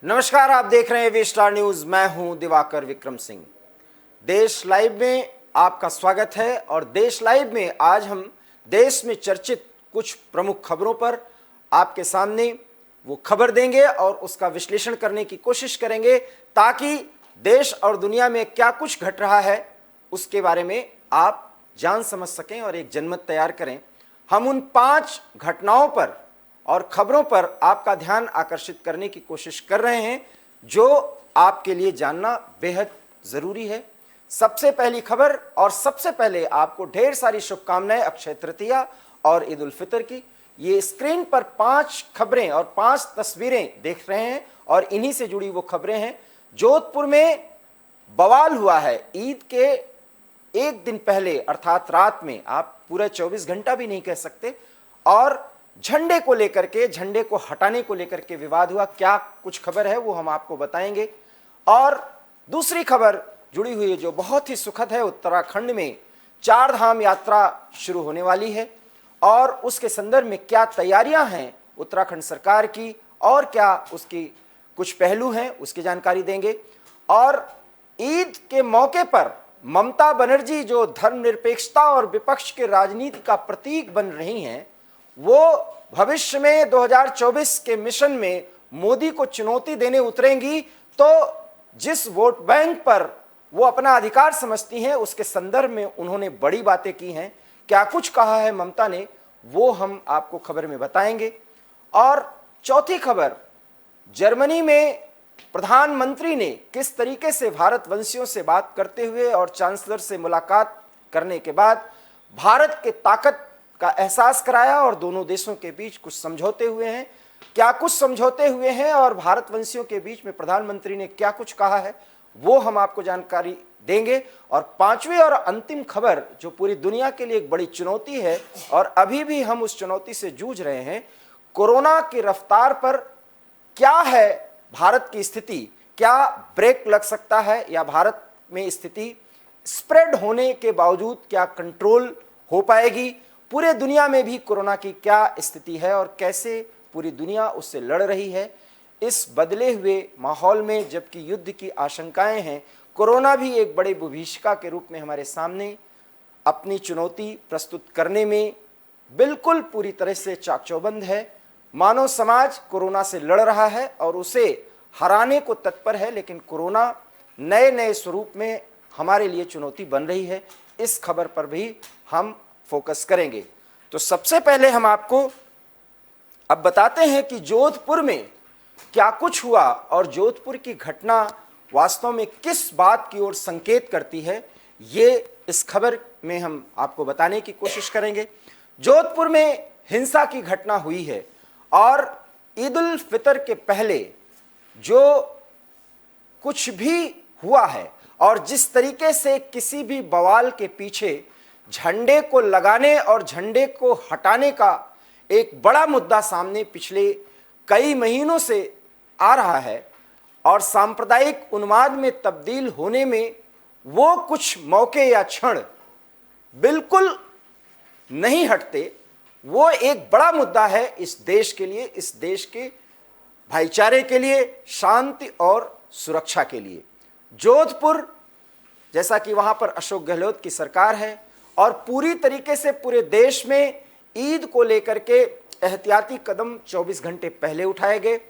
नमस्कार, आप देख रहे हैं वी स्टार न्यूज। मैं हूं दिवाकर विक्रम सिंह। देश लाइव में आपका स्वागत है और देश लाइव में आज हम देश में चर्चित कुछ प्रमुख खबरों पर आपके सामने वो खबर देंगे और उसका विश्लेषण करने की कोशिश करेंगे ताकि देश और दुनिया में क्या कुछ घट रहा है उसके बारे में आप जान समझ सकें और एक जनमत तैयार करें। हम उन 5 घटनाओं पर और खबरों पर आपका ध्यान आकर्षित करने की कोशिश कर रहे हैं जो आपके लिए जानना बेहद जरूरी है। सबसे पहली खबर और सबसे पहले आपको ढेर सारी शुभकामनाएं अक्षय तृतीया और ईद उल फितर की। ये स्क्रीन पर 5 खबरें और 5 तस्वीरें देख रहे हैं और इन्हीं से जुड़ी वो खबरें हैं। जोधपुर में बवाल हुआ है। ईद के एक दिन पहले अर्थात रात में, आप पूरा 24 घंटा भी नहीं कह सकते, और झंडे को लेकर के, झंडे को हटाने को लेकर के विवाद हुआ। क्या कुछ खबर है वो हम आपको बताएंगे। और दूसरी खबर जुड़ी हुई है जो बहुत ही सुखद है। उत्तराखंड में 4 धाम यात्रा शुरू होने वाली है और उसके संदर्भ में क्या तैयारियां हैं उत्तराखंड सरकार की और क्या उसकी कुछ पहलू हैं उसकी जानकारी देंगे। और ईद के मौके पर ममता बनर्जी जो धर्मनिरपेक्षता और विपक्ष के राजनीति का प्रतीक बन रही हैं, वो भविष्य में 2024 के मिशन में मोदी को चुनौती देने उतरेंगी तो जिस वोट बैंक पर वो अपना अधिकार समझती हैं उसके संदर्भ में उन्होंने बड़ी बातें की हैं। क्या कुछ कहा है ममता ने वो हम आपको खबर में बताएंगे। और चौथी खबर, जर्मनी में प्रधानमंत्री ने किस तरीके से भारतवंशियों से बात करते हुए और चांसलर से मुलाकात करने के बाद भारत के ताकत का एहसास कराया और दोनों देशों के बीच कुछ समझौते हुए हैं। क्या कुछ समझौते हुए हैं और भारतवंशियों के बीच में प्रधानमंत्री ने क्या कुछ कहा है वो हम आपको जानकारी देंगे। और 5वीं और अंतिम खबर जो पूरी दुनिया के लिए एक बड़ी चुनौती है और अभी भी हम उस चुनौती से जूझ रहे हैं, कोरोना की रफ्तार पर क्या है भारत की स्थिति, क्या ब्रेक लग सकता है या भारत में स्थिति स्प्रेड होने के बावजूद क्या कंट्रोल हो पाएगी। पूरे दुनिया में भी कोरोना की क्या स्थिति है और कैसे पूरी दुनिया उससे लड़ रही है। इस बदले हुए माहौल में जबकि युद्ध की आशंकाएं हैं, कोरोना भी एक बड़े विभीषिका के रूप में हमारे सामने अपनी चुनौती प्रस्तुत करने में बिल्कुल पूरी तरह से चाकचौबंद है। मानव समाज कोरोना से लड़ रहा है और उसे हराने को तत्पर है, लेकिन कोरोना नए नए स्वरूप में हमारे लिए चुनौती बन रही है। इस खबर पर भी हम फोकस करेंगे। तो सबसे पहले हम आपको अब बताते हैं कि जोधपुर में क्या कुछ हुआ और जोधपुर की घटना वास्तव में किस बात की ओर संकेत करती है, ये इस खबर में हम आपको बताने की कोशिश करेंगे। जोधपुर में हिंसा की घटना हुई है और ईद उल फितर के पहले जो कुछ भी हुआ है और जिस तरीके से किसी भी बवाल के पीछे झंडे को लगाने और झंडे को हटाने का एक बड़ा मुद्दा सामने पिछले कई महीनों से आ रहा है और सांप्रदायिक उन्माद में तब्दील होने में वो कुछ मौके या क्षण बिल्कुल नहीं हटते, वो एक बड़ा मुद्दा है इस देश के लिए, इस देश के भाईचारे के लिए, शांति और सुरक्षा के लिए। जोधपुर, जैसा कि वहां पर अशोक गहलोत की सरकार है और पूरी तरीके से पूरे देश में ईद को लेकर के एहतियाती कदम 24 घंटे पहले उठाए गए,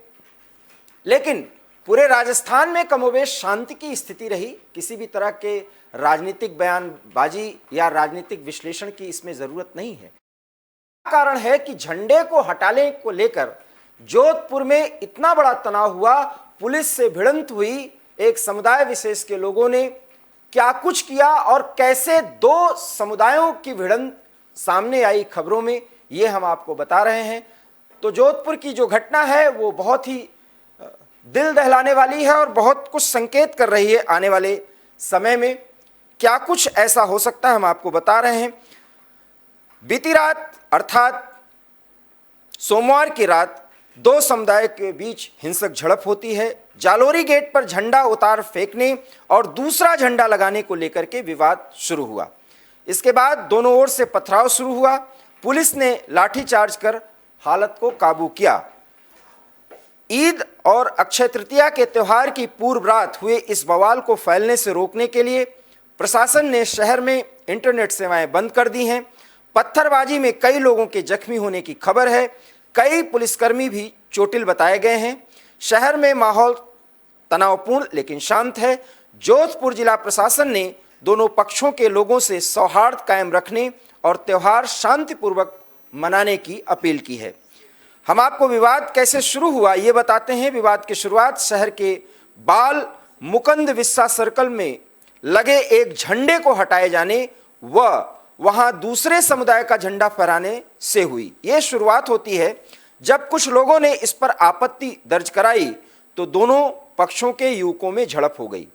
लेकिन पूरे राजस्थान में कमोबेश शांति की स्थिति रही। किसी भी तरह के राजनीतिक बयानबाजी या राजनीतिक विश्लेषण की इसमें जरूरत नहीं है। कारण है कि झंडे को हटाने को लेकर जोधपुर में इतना बड़ा तनाव हुआ, पुलिस से भिड़ंत हुई, एक समुदाय विशेष के लोगों ने क्या कुछ किया और कैसे 2 समुदायों की भिड़ंत सामने आई खबरों में, ये हम आपको बता रहे हैं। तो जोधपुर की जो घटना है वो बहुत ही दिल दहलाने वाली है और बहुत कुछ संकेत कर रही है आने वाले समय में क्या कुछ ऐसा हो सकता है, हम आपको बता रहे हैं। बीती रात अर्थात सोमवार की रात 2 समुदाय के बीच हिंसक झड़प होती है। जालोरी गेट पर झंडा उतार फेंकने और दूसरा झंडा लगाने को लेकर के विवाद शुरू हुआ। इसके बाद दोनों ओर से पथराव शुरू हुआ। पुलिस ने लाठीचार्ज कर हालत को काबू किया। ईद और अक्षय तृतीया के त्यौहार की पूर्व रात हुए इस बवाल को फैलने से रोकने के लिए प्रशासन ने शहर में इंटरनेट सेवाएं बंद कर दी हैं। पत्थरबाजी में कई लोगों के जख्मी होने की खबर है। कई पुलिसकर्मी भी चोटिल बताए गए हैं। शहर में माहौल तनावपूर्ण लेकिन शांत है। जोधपुर जिला प्रशासन ने दोनों पक्षों के लोगों से सौहार्द कायम रखने और त्यौहार शांतिपूर्वक मनाने की अपील की है। हम आपको विवाद कैसे शुरू हुआ ये बताते हैं। विवाद की शुरुआत शहर के बाल मुकंद विस्सा सर्कल में लगे एक झंडे को हटाए जाने व वहां दूसरे समुदाय का झंडा फहराने से हुई। यह शुरुआत होती है जब कुछ लोगों ने इस पर आपत्ति दर्ज कराई तो दोनों पक्षों के युवकों में झड़प हो गई।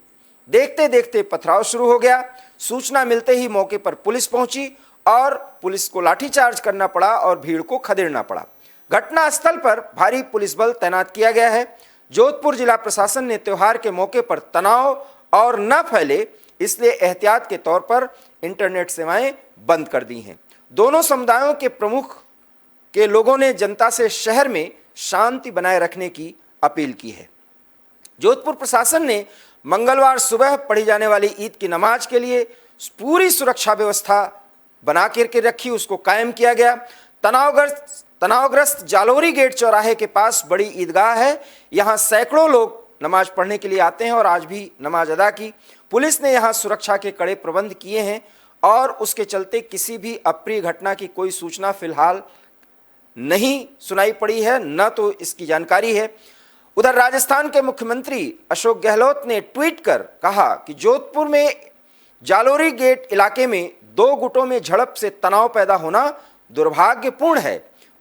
देखते देखते पथराव शुरू हो गया। सूचना मिलते ही मौके पर पुलिस पहुंची और पुलिस को लाठीचार्ज करना पड़ा और भीड़ को खदेड़ना पड़ा। घटना स्थल पर भारी पुलिस बल तैनात किया गया है। जोधपुर जिला प्रशासन ने त्योहार के मौके पर तनाव और न फैले इसलिए एहतियात के तौर पर इंटरनेट सेवाएं बंद कर दी हैं। दोनों समुदायों के प्रमुख के लोगों ने जनता से शहर में शांति बनाए रखने की अपील की है। जोधपुर प्रशासन ने मंगलवार सुबह पढ़ी जाने वाली ईद की नमाज के लिए पूरी सुरक्षा व्यवस्था बना करके रखी, उसको कायम किया गया। तनावग्रस्त जालोरी गेट चौराहे के पास बड़ी ईदगाह है। यहाँ सैकड़ों लोग नमाज पढ़ने के लिए आते हैं और आज भी नमाज अदा की। पुलिस ने यहाँ सुरक्षा के कड़े प्रबंध किए हैं और उसके चलते किसी भी अप्रिय घटना की कोई सूचना फिलहाल नहीं सुनाई पड़ी है, न तो इसकी जानकारी है। उधर राजस्थान के मुख्यमंत्री अशोक गहलोत ने ट्वीट कर कहा कि जोधपुर में जालोरी गेट इलाके में दो गुटों में झड़प से तनाव पैदा होना दुर्भाग्यपूर्ण है।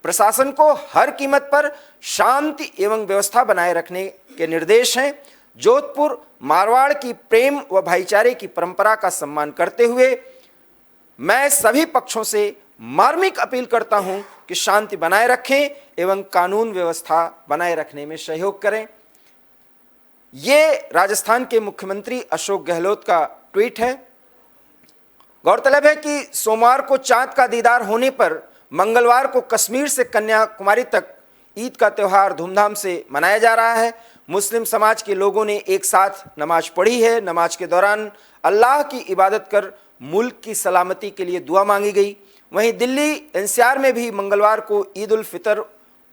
प्रशासन को हर कीमत पर शांति एवं व्यवस्था बनाए रखने के निर्देश हैं। जोधपुर मारवाड़ की प्रेम व भाईचारे की परंपरा का सम्मान करते हुए मैं सभी पक्षों से मार्मिक अपील करता हूं कि शांति बनाए रखें एवं कानून व्यवस्था बनाए रखने में सहयोग करें। ये राजस्थान के मुख्यमंत्री अशोक गहलोत का ट्वीट है। गौरतलब है कि सोमवार को चांद का दीदार होने पर मंगलवार को कश्मीर से कन्याकुमारी तक ईद का त्यौहार धूमधाम से मनाया जा रहा है। मुस्लिम समाज के लोगों ने एक साथ नमाज पढ़ी है। नमाज के दौरान अल्लाह की इबादत कर मुल्क की सलामती के लिए दुआ मांगी गई। वहीं दिल्ली एनसीआर में भी मंगलवार को ईद उल फितर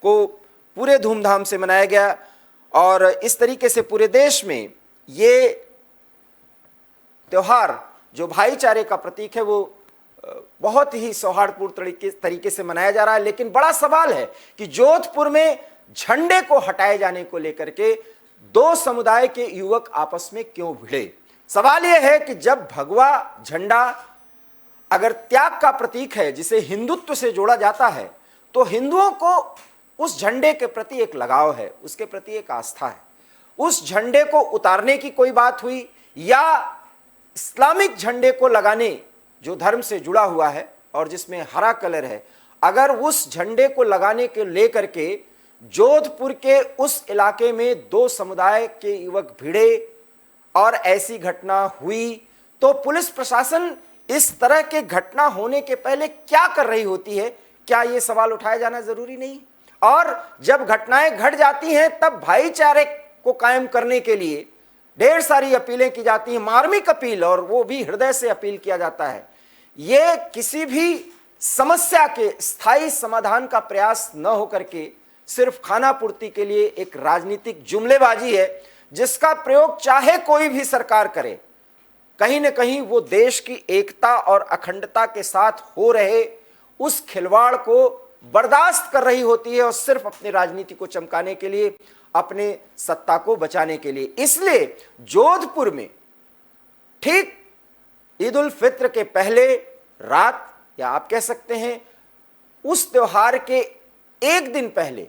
को पूरे धूमधाम से मनाया गया और इस तरीके से पूरे देश में ये त्यौहार जो भाईचारे का प्रतीक है वो बहुत ही सौहार्दपूर्ण तरीके से मनाया जा रहा है। लेकिन बड़ा सवाल है कि जोधपुर में झंडे को हटाए जाने को लेकर के दो समुदाय के युवक आपस में क्यों भिड़े। सवाल यह है कि जब भगवा झंडा अगर त्याग का प्रतीक है जिसे हिंदुत्व से जोड़ा जाता है तो हिंदुओं को उस झंडे के प्रति एक लगाव है, उसके प्रति एक आस्था है। उस झंडे को उतारने की कोई बात हुई या इस्लामिक झंडे को लगाने जो धर्म से जुड़ा हुआ है और जिसमें हरा कलर है, अगर उस झंडे को लगाने के लेकर के जोधपुर के उस इलाके में दो समुदाय के युवक भिड़े और ऐसी घटना हुई तो पुलिस प्रशासन इस तरह के घटना होने के पहले क्या कर रही होती है? क्या ये सवाल उठाया जाना जरूरी नहीं? और जब घटनाएं घट जाती हैं तब भाईचारे को कायम करने के लिए ढेर सारी अपीलें की जाती हैं, मार्मिक अपील, और वो भी हृदय से अपील किया जाता है। ये किसी भी समस्या के स्थायी समाधान का प्रयास न होकर के सिर्फ खाना पूर्ति के लिए एक राजनीतिक जुमलेबाजी है जिसका प्रयोग चाहे कोई भी सरकार करे, कहीं न कहीं वो देश की एकता और अखंडता के साथ हो रहे उस खिलवाड़ को बर्दाश्त कर रही होती है और सिर्फ अपनी राजनीति को चमकाने के लिए, अपने सत्ता को बचाने के लिए। इसलिए जोधपुर में ठीक ईद उल फित्र के पहले रात या आप कह सकते हैं उस त्योहार के एक दिन पहले,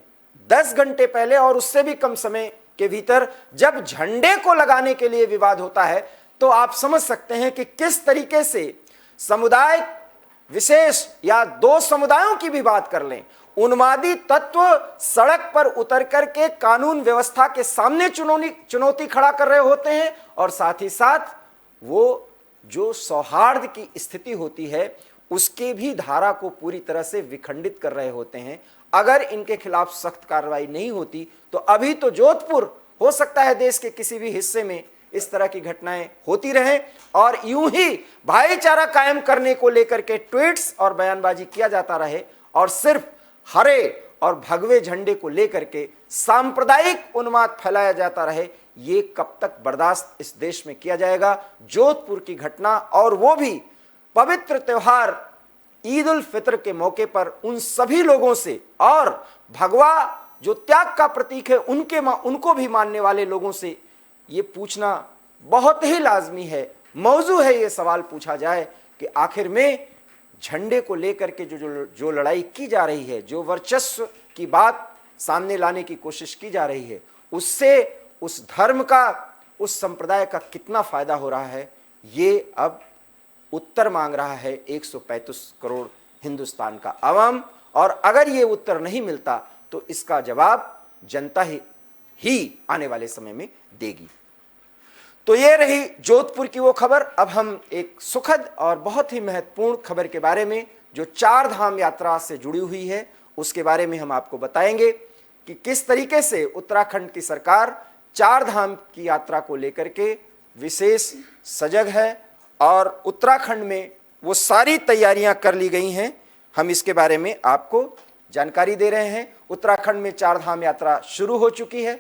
10 घंटे पहले और उससे भी कम समय के भीतर जब झंडे को लगाने के लिए विवाद होता है तो आप समझ सकते हैं कि किस तरीके से समुदाय विशेष या दो समुदायों की भी बात कर लें, उन्मादी तत्व सड़क पर उतर करके कानून व्यवस्था के सामने चुनौती खड़ा कर रहे होते हैं और साथ ही साथ वो जो सौहार्द की स्थिति होती है उसके भी धारा को पूरी तरह से विखंडित कर रहे होते हैं। अगर इनके खिलाफ सख्त कार्रवाई नहीं होती तो अभी तो जोधपुर, हो सकता है देश के किसी भी हिस्से में इस तरह की घटनाएं होती रहें और यूं ही भाईचारा कायम करने को लेकर के ट्वीट्स और बयानबाजी किया जाता रहे और सिर्फ हरे और भगवे झंडे को लेकर के सांप्रदायिक उन्माद फैलाया जाता रहे। ये कब तक बर्दाश्त इस देश में किया जाएगा? जोधपुर की घटना, और वो भी पवित्र त्योहार ईद उल फित्र के मौके पर उन सभी लोगों से, और भगवा जो त्याग का प्रतीक है उनको भी मानने वाले लोगों से ये पूछना बहुत ही लाजमी है, मौजू है, ये सवाल पूछा जाए कि आखिर में झंडे को लेकर के जो लड़ाई की जा रही है, जो वर्चस्व की बात सामने लाने की कोशिश की जा रही है, उससे उस धर्म का, उस संप्रदाय का कितना फायदा हो रहा है, ये अब उत्तर मांग रहा है 135 करोड़ हिंदुस्तान का अवाम। और अगर ये उत्तर नहीं मिलता तो इसका जवाब जनता ही आने वाले समय में देगी। तो ये रही जोधपुर की वो खबर। अब हम एक सुखद और बहुत ही महत्वपूर्ण खबर के बारे में, जो 4 धाम यात्रा से जुड़ी हुई है, उसके बारे में हम आपको बताएंगे कि किस तरीके से उत्तराखंड की सरकार 4 धाम की यात्रा को लेकर के विशेष सजग है और उत्तराखंड में वो सारी तैयारियां कर ली गई हैं। हम इसके बारे में आपको जानकारी दे रहे हैं। उत्तराखंड में 4 धाम यात्रा शुरू हो चुकी है।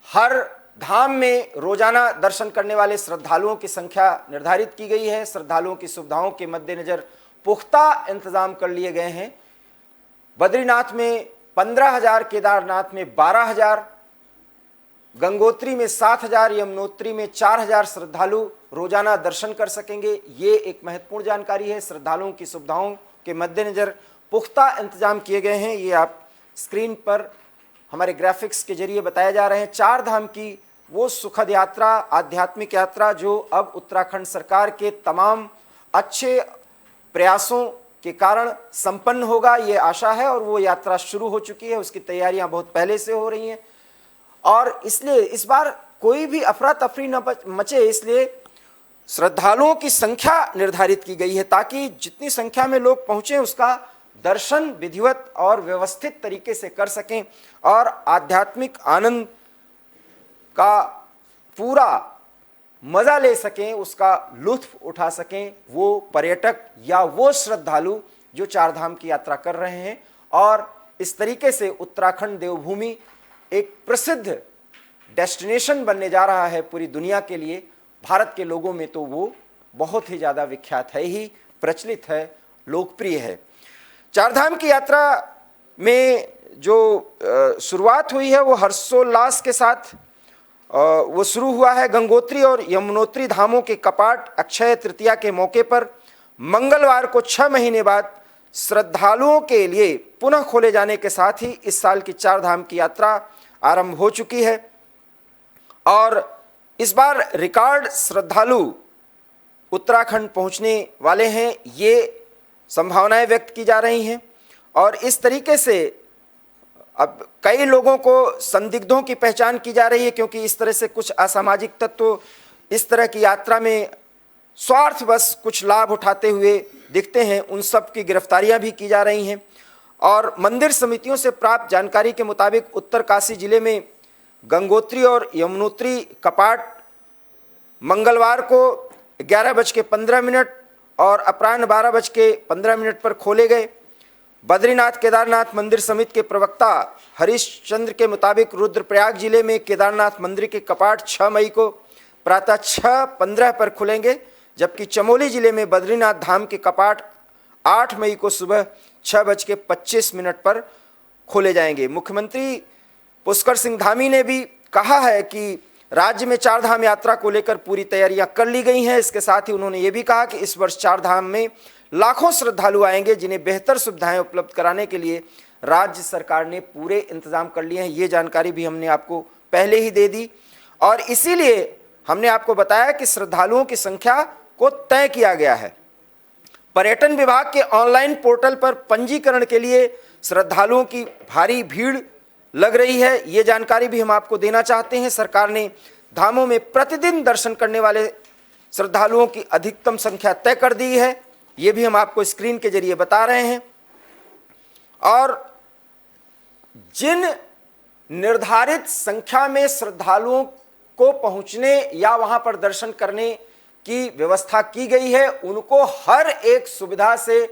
हर धाम में रोजाना दर्शन करने वाले श्रद्धालुओं की संख्या निर्धारित की गई है। श्रद्धालुओं की सुविधाओं के मद्देनजर पुख्ता इंतजाम कर लिए गए हैं। बद्रीनाथ में 15,000, केदारनाथ में 12,000, गंगोत्री में 7,000, यमुनोत्री में 4,000 श्रद्धालु रोजाना दर्शन कर सकेंगे। ये एक महत्वपूर्ण जानकारी है। श्रद्धालुओं की सुविधाओं के मद्देनजर पुख्ता इंतजाम किए गए हैं। ये आप स्क्रीन पर हमारे ग्राफिक्स के जरिए बताए जा रहे हैं। 4 धाम की वो सुखद यात्रा, आध्यात्मिक यात्रा जो अब उत्तराखंड सरकार के तमाम अच्छे प्रयासों के कारण संपन्न होगा, ये आशा है। और वो यात्रा शुरू हो चुकी है, उसकी तैयारियां बहुत पहले से हो रही हैं और इसलिए इस बार कोई भी अफरा तफरी न मचे, इसलिए श्रद्धालुओं की संख्या निर्धारित की गई है ताकि जितनी संख्या में लोग पहुंचे उसका दर्शन विधिवत और व्यवस्थित तरीके से कर सकें और आध्यात्मिक आनंद का पूरा मजा ले सकें, उसका लुत्फ उठा सकें वो पर्यटक या वो श्रद्धालु जो 4 धाम की यात्रा कर रहे हैं। और इस तरीके से उत्तराखंड देवभूमि एक प्रसिद्ध डेस्टिनेशन बनने जा रहा है पूरी दुनिया के लिए। भारत के लोगों में तो वो बहुत ही ज़्यादा विख्यात है ही, प्रचलित है, लोकप्रिय है। 4 धाम की यात्रा में जो शुरुआत हुई है वो हर्षोल्लास के साथ वो शुरू हुआ है। गंगोत्री और यमुनोत्री धामों के कपाट अक्षय तृतीया के मौके पर मंगलवार को 6 महीने बाद श्रद्धालुओं के लिए पुनः खोले जाने के साथ ही इस साल की 4 धाम की यात्रा आरंभ हो चुकी है और इस बार रिकॉर्ड श्रद्धालु उत्तराखंड पहुंचने वाले हैं, ये संभावनाएं व्यक्त की जा रही हैं। और इस तरीके से अब कई लोगों को संदिग्धों की पहचान की जा रही है क्योंकि इस तरह से कुछ असामाजिक तत्व इस तरह की यात्रा में स्वार्थवश कुछ लाभ उठाते हुए दिखते हैं, उन सब की गिरफ्तारियां भी की जा रही हैं। और मंदिर समितियों से प्राप्त जानकारी के मुताबिक उत्तरकाशी जिले में गंगोत्री और यमुनोत्री कपाट मंगलवार को 11:15 और अपराह्न 12:15 पर खोले गए। बद्रीनाथ केदारनाथ मंदिर समिति के प्रवक्ता हरीश चंद्र के मुताबिक रुद्रप्रयाग जिले में केदारनाथ मंदिर के कपाट 6 मई को प्रातः 6:15 पर खुलेंगे, जबकि चमोली जिले में बद्रीनाथ धाम के कपाट 8 मई को सुबह 6:25 पर खोले जाएंगे। मुख्यमंत्री पुष्कर सिंह धामी ने भी कहा है कि राज्य में 4 धाम यात्रा को लेकर पूरी तैयारियां कर ली गई हैं। इसके साथ ही उन्होंने ये भी कहा कि इस वर्ष 4 धाम में लाखों श्रद्धालु आएंगे, जिन्हें बेहतर सुविधाएं उपलब्ध कराने के लिए राज्य सरकार ने पूरे इंतजाम कर लिए हैं। ये जानकारी भी हमने आपको पहले ही दे दी और इसीलिए हमने आपको बताया कि श्रद्धालुओं की संख्या को तय किया गया है। पर्यटन विभाग के ऑनलाइन पोर्टल पर पंजीकरण के लिए श्रद्धालुओं की भारी भीड़ लग रही है, ये जानकारी भी हम आपको देना चाहते हैं। सरकार ने धामों में प्रतिदिन दर्शन करने वाले श्रद्धालुओं की अधिकतम संख्या तय कर दी है, ये भी हम आपको स्क्रीन के जरिए बता रहे हैं। और जिन निर्धारित संख्या में श्रद्धालुओं को पहुंचने या वहां पर दर्शन करने की व्यवस्था की गई है, उनको हर एक सुविधा से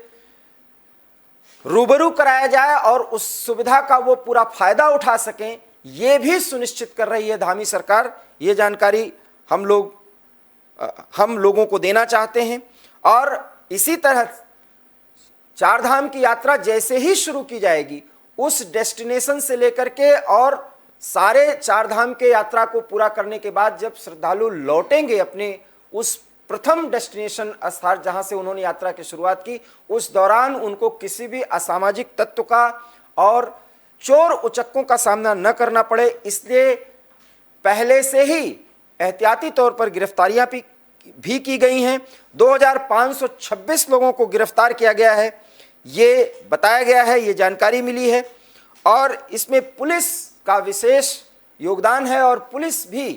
रूबरू कराया जाए और उस सुविधा का वो पूरा फायदा उठा सकें, ये भी सुनिश्चित कर रही है धामी सरकार। ये जानकारी हम लोगों को देना चाहते हैं। और इसी तरह चारधाम की यात्रा जैसे ही शुरू की जाएगी, उस डेस्टिनेशन से लेकर के और सारे चारधाम के यात्रा को पूरा करने के बाद जब श्रद्धालु लौटेंगे अपने उस प्रथम डेस्टिनेशन स्थान जहां से उन्होंने यात्रा की शुरुआत की, उस दौरान उनको किसी भी असामाजिक तत्व का और चोर उचक्कों का सामना न करना पड़े, इसलिए पहले से ही एहतियाती तौर पर गिरफ्तारियां भी की गई हैं। 2526 लोगों को गिरफ्तार किया गया है, ये बताया गया है, ये जानकारी मिली है। और इसमें पुलिस का विशेष योगदान है और पुलिस भी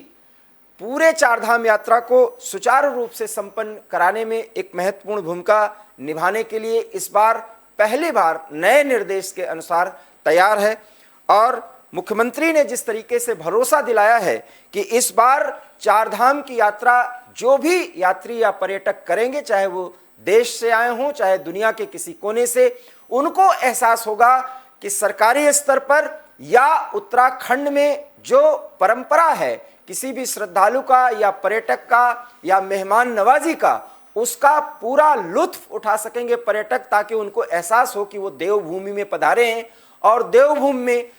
पूरे चारधाम यात्रा को सुचारू रूप से संपन्न कराने में एक महत्वपूर्ण भूमिका निभाने के लिए इस बार पहली बार नए निर्देश के अनुसार तैयार है। और मुख्यमंत्री ने जिस तरीके से भरोसा दिलाया है कि इस बार चारधाम की यात्रा जो भी यात्री या पर्यटक करेंगे, चाहे वो देश से आए हों चाहे दुनिया के किसी कोने से, उनको एहसास होगा कि सरकारी स्तर पर या उत्तराखंड में जो परंपरा है किसी भी श्रद्धालु का या पर्यटक का या मेहमान नवाजी का, उसका पूरा लुत्फ उठा सकेंगे पर्यटक, ताकि उनको एहसास हो कि वो देवभूमि में पधारे हैं और देवभूमि में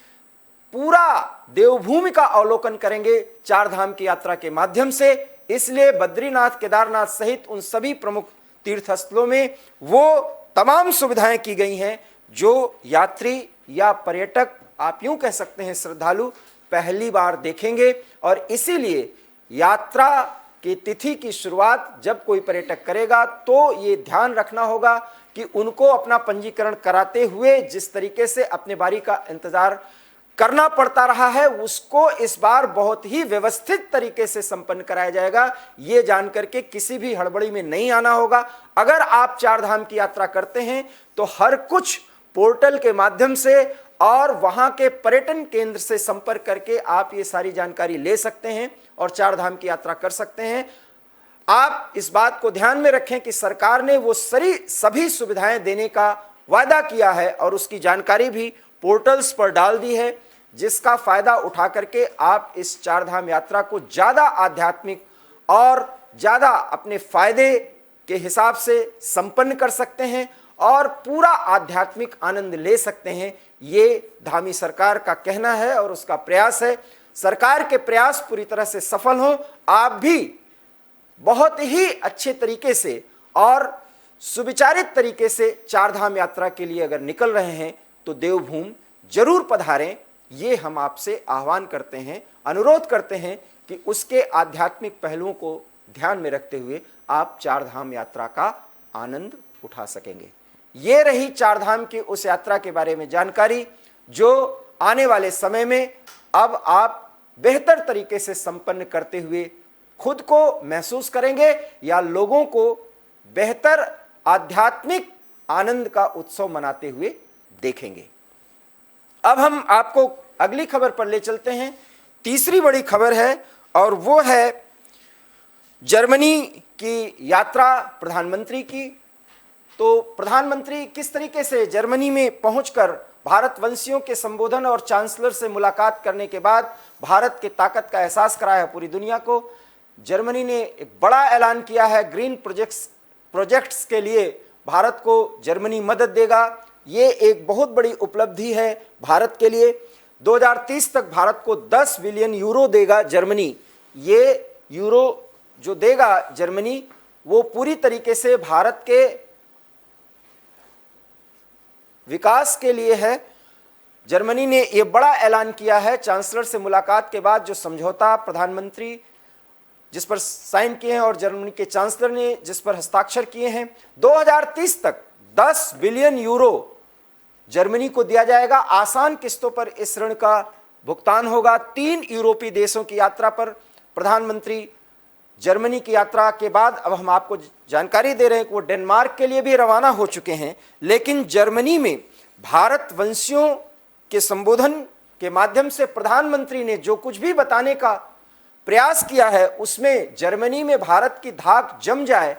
पूरा देवभूमि का अवलोकन करेंगे चारधाम की यात्रा के माध्यम से। इसलिए बद्रीनाथ, केदारनाथ सहित उन सभी प्रमुख तीर्थ स्थलों में वो तमाम सुविधाएं की गई हैं जो यात्री या पर्यटक, आप यूं कह सकते हैं श्रद्धालु, पहली बार देखेंगे। और इसीलिए यात्रा की तिथि की शुरुआत जब कोई पर्यटक करेगा तो ये ध्यान रखना होगा कि उनको अपना पंजीकरण कराते हुए जिस तरीके से अपने बारी का इंतजार करना पड़ता रहा है, उसको इस बार बहुत ही व्यवस्थित तरीके से संपन्न कराया जाएगा। ये जानकर के किसी भी हड़बड़ी में नहीं आना होगा। अगर आप चारधाम की यात्रा करते हैं तो हर कुछ पोर्टल के माध्यम से और वहां के पर्यटन केंद्र से संपर्क करके आप ये सारी जानकारी ले सकते हैं और चारधाम की यात्रा कर सकते हैं। आप इस बात को ध्यान में रखें कि सरकार ने वो सभी सुविधाएं देने का वादा किया है और उसकी जानकारी भी पोर्टल्स पर डाल दी है, जिसका फायदा उठा करके आप इस चारधाम यात्रा को ज्यादा आध्यात्मिक और ज्यादा अपने फायदे के हिसाब से संपन्न कर सकते हैं और पूरा आध्यात्मिक आनंद ले सकते हैं। ये धामी सरकार का कहना है और उसका प्रयास है। सरकार के प्रयास पूरी तरह से सफल हों। आप भी बहुत ही अच्छे तरीके से और सुविचारित तरीके से चारधाम यात्रा के लिए अगर निकल रहे हैं तो देवभूमि जरूर पधारें। ये हम आपसे आह्वान करते हैं, अनुरोध करते हैं कि उसके आध्यात्मिक पहलुओं को ध्यान में रखते हुए आप चारधाम यात्रा का आनंद उठा सकेंगे। ये रही चारधाम की उस यात्रा के बारे में जानकारी जो आने वाले समय में अब आप बेहतर तरीके से संपन्न करते हुए खुद को महसूस करेंगे या लोगों को बेहतर आध्यात्मिक आनंद का उत्सव मनाते हुए देखेंगे। अब हम आपको अगली खबर पर ले चलते हैं। तीसरी बड़ी खबर है और वो है जर्मनी की यात्रा प्रधानमंत्री की। तो प्रधानमंत्री किस तरीके से जर्मनी में पहुंचकर भारतवंशियों के संबोधन और चांसलर से मुलाकात करने के बाद भारत की ताकत का एहसास कराया पूरी दुनिया को। जर्मनी ने एक बड़ा ऐलान किया है, ग्रीन प्रोजेक्ट्स के लिए भारत को जर्मनी मदद देगा। ये एक बहुत बड़ी उपलब्धि है भारत के लिए। 2030 तक भारत को 10 बिलियन यूरो देगा जर्मनी। ये यूरो जो देगा जर्मनी वो पूरी तरीके से भारत के विकास के लिए है। जर्मनी ने यह बड़ा ऐलान किया है चांसलर से मुलाकात के बाद। जो समझौता प्रधानमंत्री जिस पर साइन किए हैं और जर्मनी के चांसलर ने जिस पर हस्ताक्षर किए हैं, 2030 तक 10 बिलियन यूरो जर्मनी को दिया जाएगा। आसान किस्तों पर इस ऋण का भुगतान होगा। 3 यूरोपीय देशों की यात्रा पर प्रधानमंत्री जर्मनी की यात्रा के बाद अब हम आपको जानकारी दे रहे हैं कि वो डेनमार्क के लिए भी रवाना हो चुके हैं। लेकिन जर्मनी में भारतवंशियों के संबोधन के माध्यम से प्रधानमंत्री ने जो कुछ भी बताने का प्रयास किया है, उसमें जर्मनी में भारत की धाक जम जाए,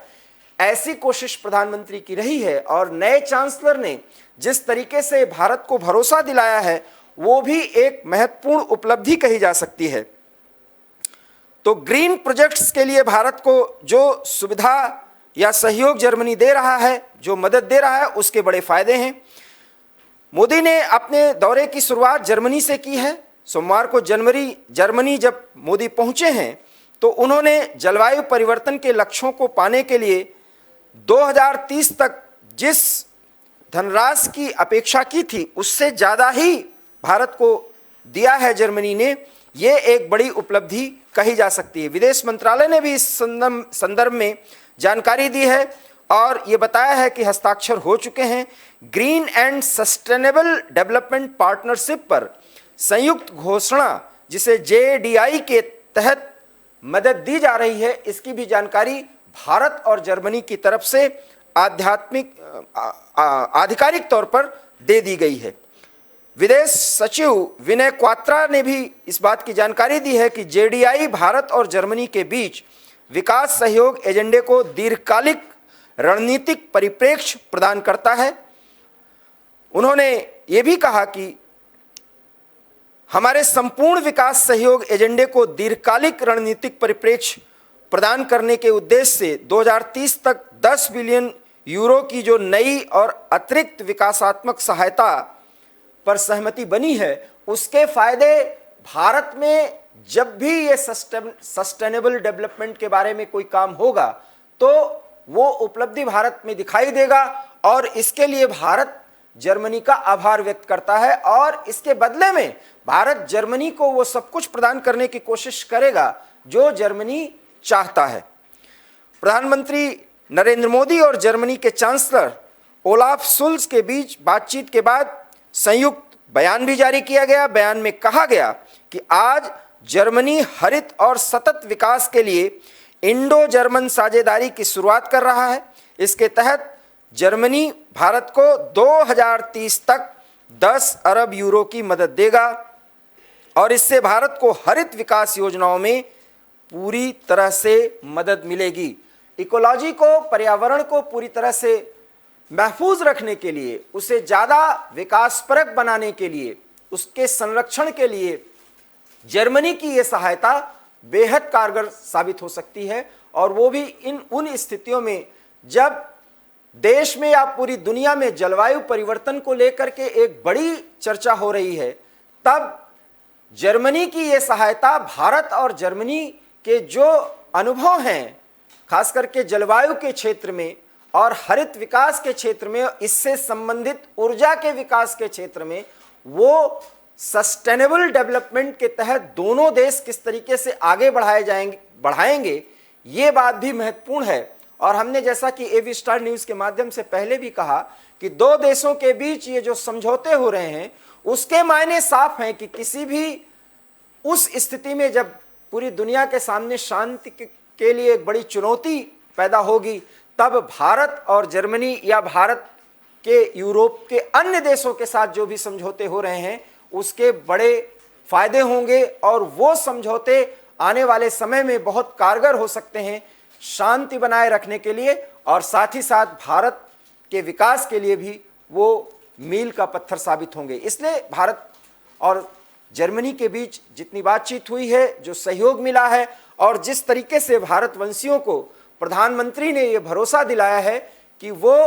ऐसी कोशिश प्रधानमंत्री की रही है। और नए चांसलर ने जिस तरीके से भारत को भरोसा दिलाया है, वो भी एक महत्वपूर्ण उपलब्धि कही जा सकती है। तो ग्रीन प्रोजेक्ट्स के लिए भारत को जो सुविधा या सहयोग जर्मनी दे रहा है, जो मदद दे रहा है, उसके बड़े फायदे हैं। मोदी ने अपने दौरे की शुरुआत जर्मनी से की है। सोमवार को जर्मनी जब मोदी पहुंचे हैं तो उन्होंने जलवायु परिवर्तन के लक्ष्यों को पाने के लिए 2030 तक जिस धनराशि की अपेक्षा की थी, उससे ज़्यादा ही भारत को दिया है जर्मनी ने। ये एक बड़ी उपलब्धि कही जा सकती है। विदेश मंत्रालय ने भी इस संदर्भ में जानकारी दी है और ये बताया है कि हस्ताक्षर हो चुके हैं। Green and sustainable development partnership पर संयुक्त घोषणा, जिसे JDI के तहत मदद दी जा रही है, इसकी भी जानकारी भारत और जर्मनी की तरफ से आधिकारिक तौर पर दे दी गई है। विदेश सचिव विनय क्वात्रा ने भी इस बात की जानकारी दी है कि JDI भारत और जर्मनी के बीच विकास सहयोग एजेंडे को दीर्घकालिक रणनीतिक परिप्रेक्ष्य प्रदान करता है। उन्होंने ये भी कहा कि हमारे संपूर्ण विकास सहयोग एजेंडे को दीर्घकालिक रणनीतिक परिप्रेक्ष्य प्रदान करने के उद्देश्य से 2030 तक 10 बिलियन यूरो की जो नई और अतिरिक्त विकासात्मक सहायता पर सहमति बनी है, उसके फायदे भारत में जब भी ये सस्टेनेबल डेवलपमेंट के बारे में कोई काम होगा तो वो उपलब्धि भारत में दिखाई देगा। और इसके लिए भारत जर्मनी का आभार व्यक्त करता है और इसके बदले में भारत जर्मनी को वो सब कुछ प्रदान करने की कोशिश करेगा जो जर्मनी चाहता है। प्रधानमंत्री नरेंद्र मोदी और जर्मनी के चांसलर ओलाफ शुल्ज के बीच बातचीत के बाद संयुक्त बयान भी जारी किया गया। बयान में कहा गया कि आज जर्मनी हरित और सतत विकास के लिए इंडो जर्मन साझेदारी की शुरुआत कर रहा है। इसके तहत जर्मनी भारत को 2030 तक 10 अरब यूरो की मदद देगा और इससे भारत को हरित विकास योजनाओं में पूरी तरह से मदद मिलेगी। इकोलॉजी को, पर्यावरण को पूरी तरह से महफूज रखने के लिए, उसे ज़्यादा विकासपरक बनाने के लिए, उसके संरक्षण के लिए जर्मनी की ये सहायता बेहद कारगर साबित हो सकती है। और वो भी उन स्थितियों में जब देश में या पूरी दुनिया में जलवायु परिवर्तन को लेकर के एक बड़ी चर्चा हो रही है, तब जर्मनी की ये सहायता भारत और जर्मनी के जो अनुभव हैं, खास करके जलवायु के क्षेत्र में और हरित विकास के क्षेत्र में, इससे संबंधित ऊर्जा के विकास के क्षेत्र में, वो सस्टेनेबल डेवलपमेंट के तहत दोनों देश किस तरीके से आगे बढ़ाएंगे, ये बात भी महत्वपूर्ण है। और हमने जैसा कि एबी स्टार न्यूज़ के माध्यम से पहले भी कहा कि दो देशों के बीच ये जो समझौते हो रहे हैं, उसके मायने साफ हैं कि किसी भी उस स्थिति में जब पूरी दुनिया के सामने शांति के लिए एक बड़ी चुनौती पैदा होगी, तब भारत और जर्मनी या भारत के यूरोप के अन्य देशों के साथ जो भी समझौते हो रहे हैं, उसके बड़े फायदे होंगे और वो समझौते आने वाले समय में बहुत कारगर हो सकते हैं शांति बनाए रखने के लिए, और साथ ही साथ भारत के विकास के लिए भी वो मील का पत्थर साबित होंगे। इसलिए भारत और जर्मनी के बीच जितनी बातचीत हुई है, जो सहयोग मिला है और जिस तरीके से भारतवंशियों को प्रधानमंत्री ने ये भरोसा दिलाया है कि वो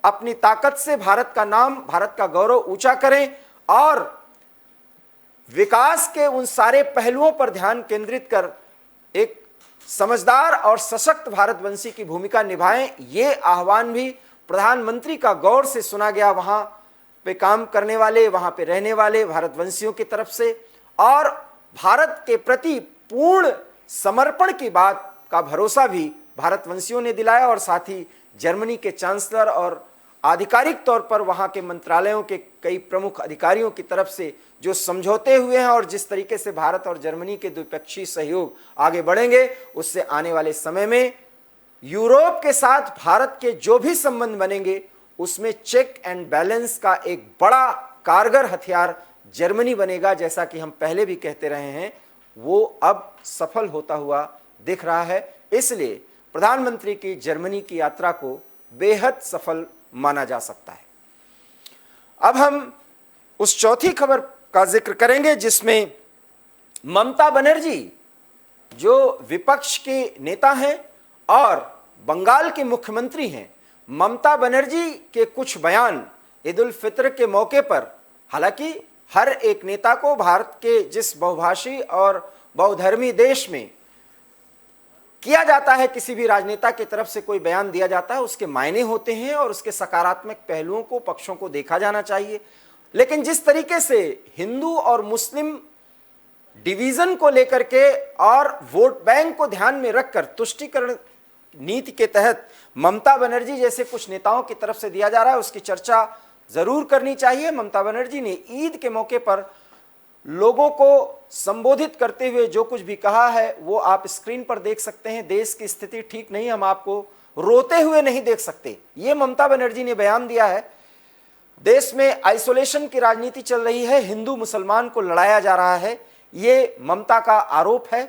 अपनी ताकत से भारत का नाम, भारत का गौरव ऊंचा करें और विकास के उन सारे पहलुओं पर ध्यान केंद्रित कर एक समझदार और सशक्त भारतवंशी की भूमिका निभाएं, ये आह्वान भी प्रधानमंत्री का गौर से सुना गया वहां पे काम करने वाले, वहां पे रहने वाले भारतवंशियों की तरफ से। और भारत के प्रति पूर्ण समर्पण की बात का भरोसा भी भारतवंशियों ने दिलाया और साथ ही जर्मनी के चांसलर और आधिकारिक तौर पर वहाँ के मंत्रालयों के कई प्रमुख अधिकारियों की तरफ से जो समझौते हुए हैं और जिस तरीके से भारत और जर्मनी के द्विपक्षीय सहयोग आगे बढ़ेंगे, उससे आने वाले समय में यूरोप के साथ भारत के जो भी संबंध बनेंगे उसमें चेक एंड बैलेंस का एक बड़ा कारगर हथियार जर्मनी बनेगा। जैसा कि हम पहले भी कहते रहे हैं, वो अब सफल होता हुआ दिख रहा है। इसलिए प्रधानमंत्री की जर्मनी की यात्रा को बेहद सफल माना जा सकता है। अब हम उस चौथी खबर का जिक्र करेंगे जिसमें ममता बनर्जी जो विपक्ष के नेता हैं और बंगाल के मुख्यमंत्री हैं, ममता बनर्जी के कुछ बयान ईद उल फितर के मौके पर, हालांकि हर एक नेता को भारत के जिस बहुभाषी और बहुधर्मी देश में किया जाता है, किसी भी राजनेता की तरफ से कोई बयान दिया जाता है, उसके मायने होते हैं और उसके सकारात्मक पहलुओं को, पक्षों को देखा जाना चाहिए। लेकिन जिस तरीके से हिंदू और मुस्लिम डिवीजन को लेकर के और वोट बैंक को ध्यान में रखकर तुष्टीकरण नीति के तहत ममता बनर्जी जैसे कुछ नेताओं की तरफ से दिया जा रहा है, उसकी चर्चा जरूर करनी चाहिए। ममता बनर्जी ने ईद के मौके पर लोगों को संबोधित करते हुए जो कुछ भी कहा है वो आप स्क्रीन पर देख सकते हैं। देश की स्थिति ठीक नहीं, हम आपको रोते हुए नहीं देख सकते, ये ममता बनर्जी ने बयान दिया है। देश में आइसोलेशन की राजनीति चल रही है, हिंदू मुसलमान को लड़ाया जा रहा है, ये ममता का आरोप है।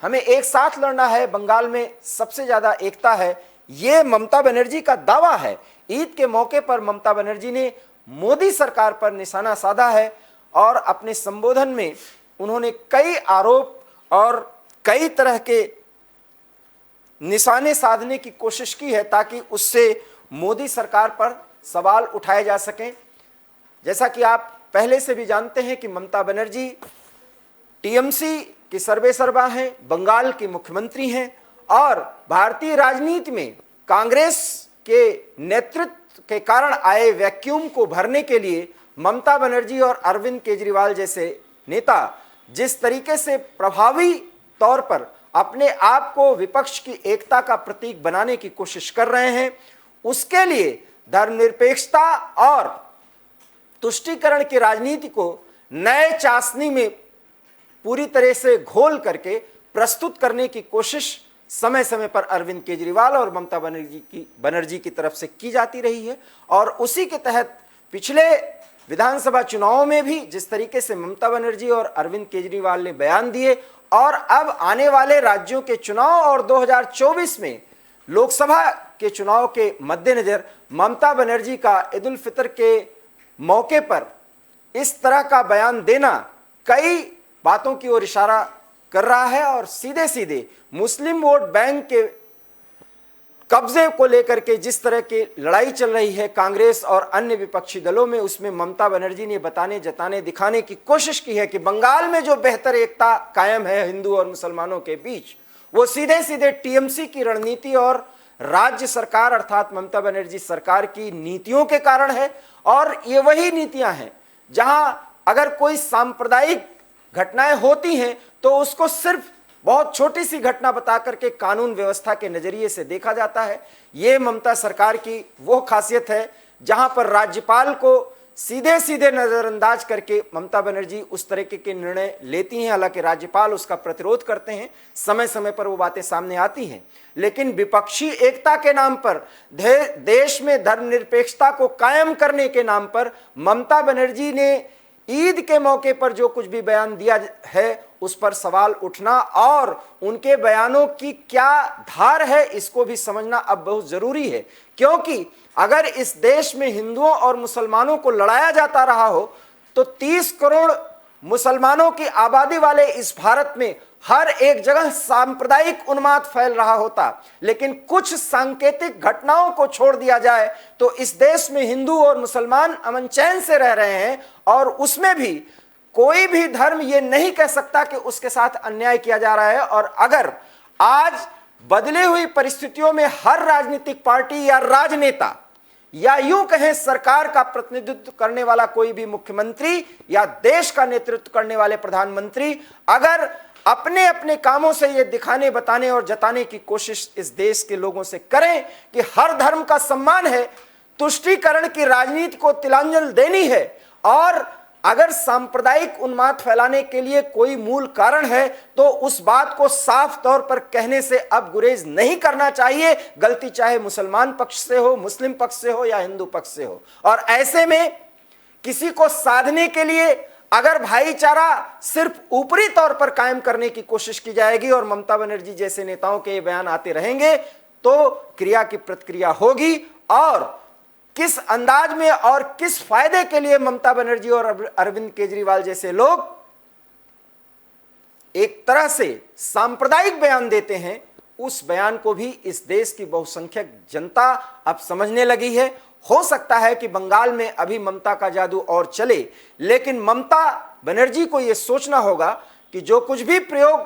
हमें एक साथ लड़ना है, बंगाल में सबसे ज्यादा एकता है, ये ममता बनर्जी का दावा है। ईद के मौके पर ममता बनर्जी ने मोदी सरकार पर निशाना साधा है और अपने संबोधन में उन्होंने कई आरोप और कई तरह के निशाने साधने की कोशिश की है ताकि उससे मोदी सरकार पर सवाल उठाए जा सकें। जैसा कि आप पहले से भी जानते हैं कि ममता बनर्जी टीएमसी की सर्वेसर्वा हैं, बंगाल की मुख्यमंत्री हैं और भारतीय राजनीति में कांग्रेस के नेतृत्व के कारण आए वैक्यूम को भरने के लिए ममता बनर्जी और अरविंद केजरीवाल जैसे नेता जिस तरीके से प्रभावी तौर पर अपने आप को विपक्ष की एकता का प्रतीक बनाने की कोशिश कर रहे हैं, उसके लिए धर्मनिरपेक्षता और तुष्टीकरण की राजनीति को नए चाशनी में पूरी तरह से घोल करके प्रस्तुत करने की कोशिश समय समय पर अरविंद केजरीवाल और ममता बनर्जी की तरफ से की जाती रही है। और उसी के तहत पिछले विधानसभा चुनावों में भी जिस तरीके से ममता बनर्जी और अरविंद केजरीवाल ने बयान दिए और अब आने वाले राज्यों के चुनाव और 2024 में लोकसभा के चुनाव के मद्देनजर ममता बनर्जी का ईद उल फितर के मौके पर इस तरह का बयान देना कई बातों की ओर इशारा कर रहा है और सीधे सीधे मुस्लिम वोट बैंक के कब्जे को लेकर के जिस तरह की लड़ाई चल रही है कांग्रेस और अन्य विपक्षी दलों में, उसमें ममता बनर्जी ने बताने, जताने, दिखाने की कोशिश की है कि बंगाल में जो बेहतर एकता कायम है हिंदू और मुसलमानों के बीच, वो सीधे सीधे टीएमसी की रणनीति और राज्य सरकार अर्थात ममता बनर्जी सरकार की नीतियों के कारण है। और ये वही नीतियां हैं जहां अगर कोई सांप्रदायिक घटनाएं होती हैं तो उसको सिर्फ बहुत छोटी सी घटना बता करके कानून व्यवस्था के नजरिए से देखा जाता है। ये ममता सरकार की वो खासियत है जहां पर राज्यपाल को सीधे सीधे नजरअंदाज करके ममता बनर्जी उस तरीके के निर्णय लेती हैं। हालांकि राज्यपाल उसका प्रतिरोध करते हैं, समय समय पर वो बातें सामने आती हैं, लेकिन विपक्षी एकता के नाम पर, देश में धर्मनिरपेक्षता को कायम करने के नाम पर ममता बनर्जी ने ईद के मौके पर जो कुछ भी बयान दिया है उस पर सवाल उठना और उनके बयानों की क्या धार है इसको भी समझना अब बहुत जरूरी है। क्योंकि अगर इस देश में हिंदुओं और मुसलमानों को लड़ाया जाता रहा हो तो 30 करोड़ मुसलमानों की आबादी वाले इस भारत में हर एक जगह सांप्रदायिक उन्माद फैल रहा होता। लेकिन कुछ सांकेतिक घटनाओं को छोड़ दिया जाए तो इस देश में हिंदू और मुसलमान अमन चैन से रह रहे हैं और उसमें भी कोई भी धर्म ये नहीं कह सकता कि उसके साथ अन्याय किया जा रहा है। और अगर आज बदली हुई परिस्थितियों में हर राजनीतिक पार्टी या राजनेता या यूं कहें सरकार का प्रतिनिधित्व करने वाला कोई भी मुख्यमंत्री या देश का नेतृत्व करने वाले प्रधानमंत्री अगर अपने अपने कामों से ये दिखाने, बताने और जताने की कोशिश इस देश के लोगों से करें कि हर धर्म का सम्मान है, तुष्टीकरण की राजनीति को तिलांजलि देनी है और अगर सांप्रदायिक उन्माद फैलाने के लिए कोई मूल कारण है तो उस बात को साफ तौर पर कहने से अब गुरेज नहीं करना चाहिए, गलती चाहे मुसलमान पक्ष से हो, मुस्लिम पक्ष से हो या हिंदू पक्ष से हो। और ऐसे में किसी को साधने के लिए अगर भाईचारा सिर्फ ऊपरी तौर पर कायम करने की कोशिश की जाएगी और ममता बनर्जी जैसे नेताओं के बयान आते रहेंगे तो क्रिया की प्रतिक्रिया होगी। और किस अंदाज में और किस फायदे के लिए ममता बनर्जी और अरविंद केजरीवाल जैसे लोग एक तरह से सांप्रदायिक बयान देते हैं, उस बयान को भी इस देश की बहुसंख्यक जनता अब समझने लगी है। हो सकता है कि बंगाल में अभी ममता का जादू और चले, लेकिन ममता बनर्जी को यह सोचना होगा कि जो कुछ भी प्रयोग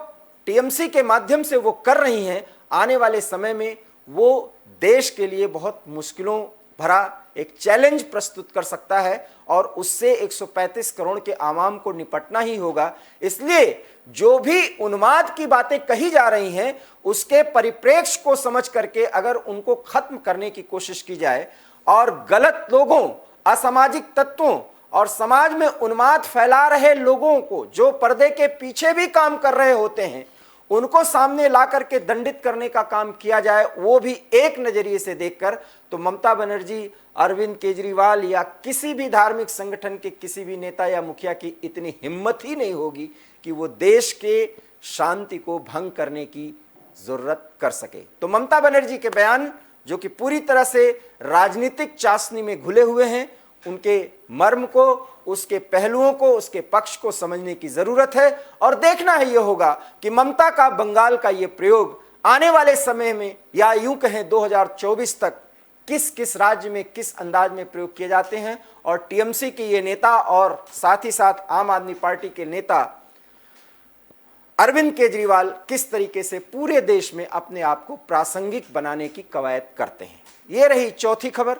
टीएमसी के माध्यम से वो कर रही हैं, आने वाले समय में वो देश के लिए बहुत मुश्किलों भरा एक चैलेंज प्रस्तुत कर सकता है और उससे 135 करोड़ के आवाम को निपटना ही होगा। इसलिए जो भी उन्माद की बातें कही जा रही हैं उसके परिप्रेक्ष्य को समझ करके अगर उनको खत्म करने की कोशिश की जाए और गलत लोगों, असामाजिक तत्वों और समाज में उन्माद फैला रहे लोगों को जो पर्दे के पीछे भी काम कर रहे होते हैं उनको सामने ला करके दंडित करने का काम किया जाए, वो भी एक नजरिए से देखकर, तो ममता बनर्जी, अरविंद केजरीवाल या किसी भी धार्मिक संगठन के किसी भी नेता या मुखिया की इतनी हिम्मत ही नहीं होगी कि वो देश के शांति को भंग करने की जरूरत कर सके। तो ममता बनर्जी के बयान जो कि पूरी तरह से राजनीतिक चाशनी में घुले हुए हैं, उनके मर्म को, उसके पहलुओं को, उसके पक्ष को समझने की जरूरत है और देखना ही यह होगा कि ममता का बंगाल का यह प्रयोग आने वाले समय में या यूं कहें 2024 तक किस किस राज्य में किस अंदाज में प्रयोग किए जाते हैं और टीएमसी के ये नेता और साथ ही साथ आम आदमी पार्टी के नेता अरविंद केजरीवाल किस तरीके से पूरे देश में अपने आप को प्रासंगिक बनाने की कवायद करते हैं। ये रही चौथी खबर।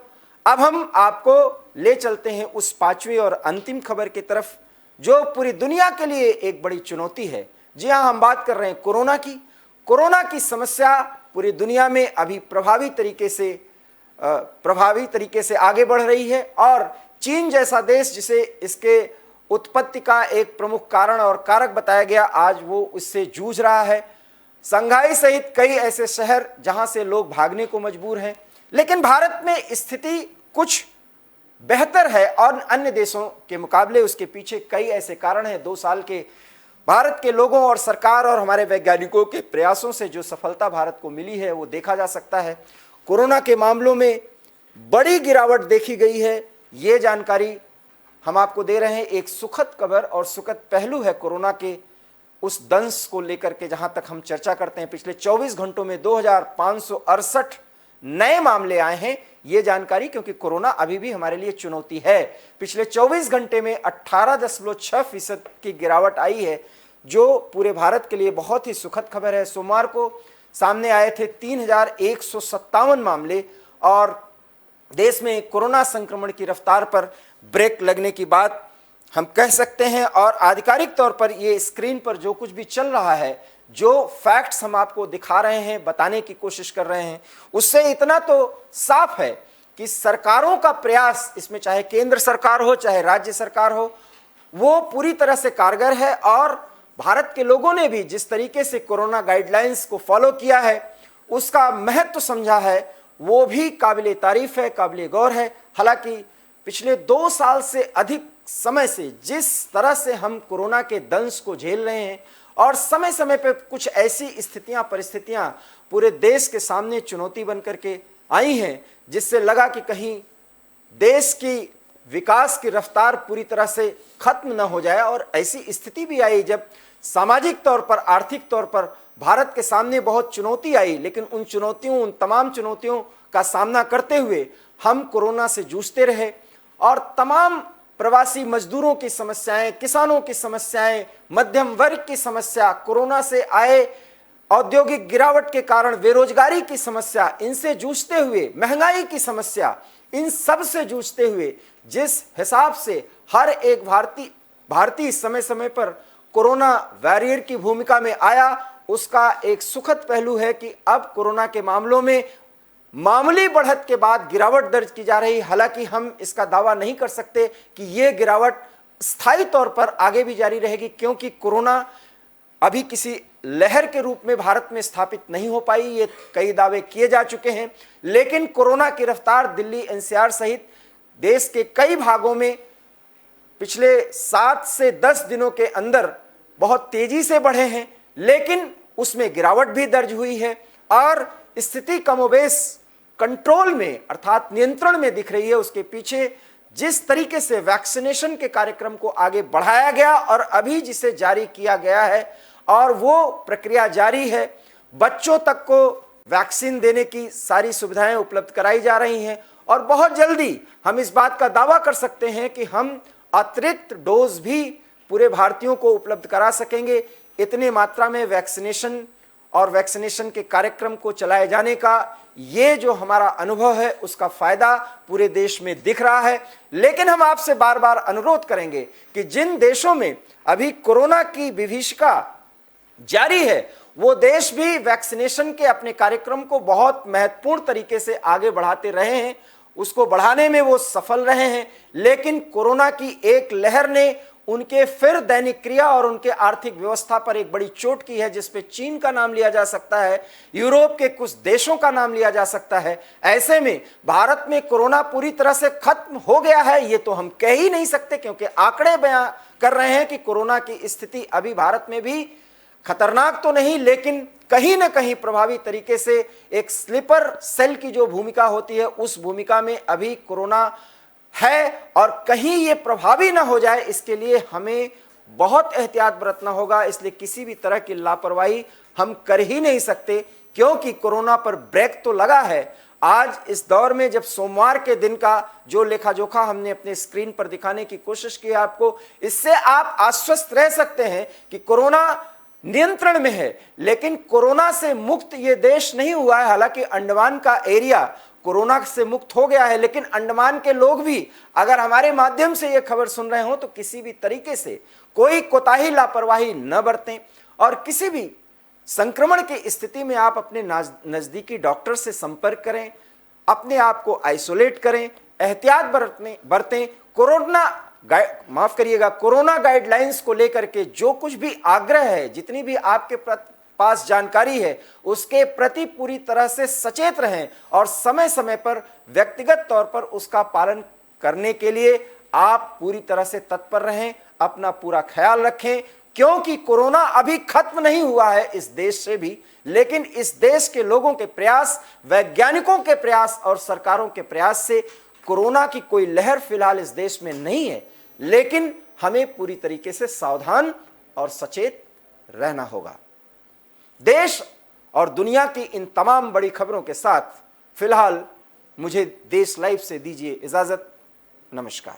अब हम आपको ले चलते हैं उस पांचवी और अंतिम खबर की तरफ जो पूरी दुनिया के लिए एक बड़ी चुनौती है। जी हां, हम बात कर रहे हैं कोरोना की। कोरोना की समस्या पूरी दुनिया में अभी प्रभावी तरीके से आगे बढ़ रही है और चीन जैसा देश जिसे इसके उत्पत्ति का एक प्रमुख कारण और कारक बताया गया, आज वो इससे जूझ रहा है। संघाई सहित कई ऐसे शहर जहां से लोग भागने को मजबूर हैं, लेकिन भारत में स्थिति कुछ बेहतर है और अन्य देशों के मुकाबले उसके पीछे कई ऐसे कारण हैं। 2 साल के भारत के लोगों और सरकार और हमारे वैज्ञानिकों के प्रयासों से जो सफलता भारत को मिली है वो देखा जा सकता है। कोरोना के मामलों में बड़ी गिरावट देखी गई है, ये जानकारी हम आपको दे रहे हैं। एक सुखद खबर और सुखद पहलू है कोरोना के उस दंश को लेकर के जहां तक हम चर्चा करते हैं। पिछले 24 घंटों में 2568 नए मामले आए हैं, ये जानकारी, क्योंकि कोरोना अभी भी हमारे लिए चुनौती है। पिछले 24 घंटे में 18.6% की गिरावट आई है, जो पूरे भारत के लिए बहुत ही सुखद खबर है। सोमवार को सामने आए थे 3157 मामले और देश में कोरोना संक्रमण की रफ्तार पर ब्रेक लगने की बात हम कह सकते हैं। और आधिकारिक तौर पर ये स्क्रीन पर जो कुछ भी चल रहा है, जो फैक्ट्स हम आपको दिखा रहे हैं, बताने की कोशिश कर रहे हैं, उससे इतना तो साफ है कि सरकारों का प्रयास, इसमें चाहे केंद्र सरकार हो चाहे राज्य सरकार हो, वो पूरी तरह से कारगर है। और भारत के लोगों ने भी जिस तरीके से कोरोना गाइडलाइंस को फॉलो किया है, उसका महत्व समझा है, वो भी काबिले तारीफ है, काबिले गौर है। हालांकि पिछले 2 साल से अधिक समय से जिस तरह से हम कोरोना के दंश को झेल रहे हैं और समय समय पर कुछ ऐसी स्थितियां, परिस्थितियां पूरे देश के सामने चुनौती बन करके आई हैं, जिससे लगा कि कहीं देश की विकास की रफ्तार पूरी तरह से खत्म न हो जाए। और ऐसी स्थिति भी आई जब सामाजिक तौर पर, आर्थिक तौर पर भारत के सामने बहुत चुनौती आई, लेकिन उन तमाम चुनौतियों का सामना करते हुए हम कोरोना से जूझते रहे और तमाम प्रवासी मजदूरों की समस्याएं, किसानों की समस्याएं, मध्यम वर्ग की समस्या, कोरोना से आए औद्योगिक गिरावट के कारण बेरोजगारी की समस्या, इनसे जूझते हुए महंगाई की समस्या, इन सब से जूझते हुए जिस हिसाब से हर एक भारतीय समय समय पर कोरोना वॉरियर की भूमिका में आया, उसका एक सुखद पहलू है कि अब कोरोना के मामलों में मामूली बढ़त के बाद गिरावट दर्ज की जा रही। हालांकि हम इसका दावा नहीं कर सकते कि यह गिरावट स्थायी तौर पर आगे भी जारी रहेगी, क्योंकि कोरोना अभी किसी लहर के रूप में भारत में स्थापित नहीं हो पाई। ये कई दावे किए जा चुके हैं, लेकिन कोरोना की रफ्तार दिल्ली एनसीआर सहित देश के कई भागों में पिछले 7 से 10 दिनों के अंदर बहुत तेजी से बढ़े हैं, लेकिन उसमें गिरावट भी दर्ज हुई है और स्थिति कमोबेश कंट्रोल में अर्थात नियंत्रण में दिख रही है। उसके पीछे जिस तरीके से वैक्सीनेशन के कार्यक्रम को आगे बढ़ाया गया और अभी जिसे जारी किया गया है और वो प्रक्रिया जारी है, बच्चों तक को वैक्सीन देने की सारी सुविधाएं उपलब्ध कराई जा रही हैं और बहुत जल्दी हम इस बात का दावा कर सकते हैं कि हम अतिरिक्त डोज भी पूरे भारतीयों को उपलब्ध करा सकेंगे। इतने मात्रा में वैक्सीनेशन और वैक्सीनेशन के कार्यक्रम को चलाए जाने का ये जो हमारा अनुभव है, उसका फायदा पूरे देश में दिख रहा है। लेकिन हम आपसे बार बार अनुरोध करेंगे कि जिन देशों में अभी कोरोना की विभीषिका जारी है, वो देश भी वैक्सीनेशन के अपने कार्यक्रम को बहुत महत्वपूर्ण तरीके से आगे बढ़ाते रहे हैं, उसको बढ़ाने में वो सफल रहे हैं। लेकिन कोरोना की एक लहर ने उनके फिर दैनिक क्रिया और उनके आर्थिक व्यवस्था पर एक बड़ी चोट की है, जिसपे चीन का नाम लिया जा सकता है, यूरोप के कुछ देशों का नाम लिया जा सकता है। ऐसे में भारत में कोरोना पूरी तरह से खत्म हो गया है ये तो हम कह ही नहीं सकते, क्योंकि आंकड़े बयां कर रहे हैं कि कोरोना की स्थिति अभी भारत में भी खतरनाक तो नहीं, लेकिन कहीं ना कहीं प्रभावी तरीके से एक स्लीपर सेल की जो भूमिका होती है, उस भूमिका में अभी कोरोना है और कहीं ये प्रभावी ना हो जाए, इसके लिए हमें बहुत एहतियात बरतना होगा। इसलिए किसी भी तरह की लापरवाही हम कर ही नहीं सकते, क्योंकि कोरोना पर ब्रेक तो लगा है। आज इस दौर में जब सोमवार के दिन का जो लेखा जोखा हमने अपने स्क्रीन पर दिखाने की कोशिश की आपको, इससे आप आश्वस्त रह सकते हैं कि कोरोना नियंत्रण में है। लेकिन कोरोना से मुक्त ये देश नहीं हुआ है। हालांकि अंडमान का एरिया कोरोना से मुक्त हो गया है, लेकिन अंडमान के लोग भी अगर हमारे माध्यम से ये खबर सुन रहे हो तो किसी भी तरीके से कोई कोताही लापरवाही न बरतें और किसी भी संक्रमण की स्थिति में आप अपने नजदीकी डॉक्टर से संपर्क करें, अपने आप को आइसोलेट करें, एहतियात बरतें। कोरोना गाइडलाइंस को लेकर के जो कुछ भी आग्रह है, जितनी भी आपके पास जानकारी है, उसके प्रति पूरी तरह से सचेत रहें और समय समय पर व्यक्तिगत तौर पर उसका पालन करने के लिए आप पूरी तरह से तत्पर रहें, अपना पूरा ख्याल रखें, क्योंकि कोरोना अभी खत्म नहीं हुआ है इस देश से भी। लेकिन इस देश के लोगों के प्रयास, वैज्ञानिकों के प्रयास और सरकारों के प्रयास से कोरोना की कोई लहर फिलहाल इस देश में नहीं है, लेकिन हमें पूरी तरीके से सावधान और सचेत रहना होगा। देश और दुनिया की इन तमाम बड़ी खबरों के साथ फिलहाल मुझे देश लाइव से दीजिए इजाजत। नमस्कार।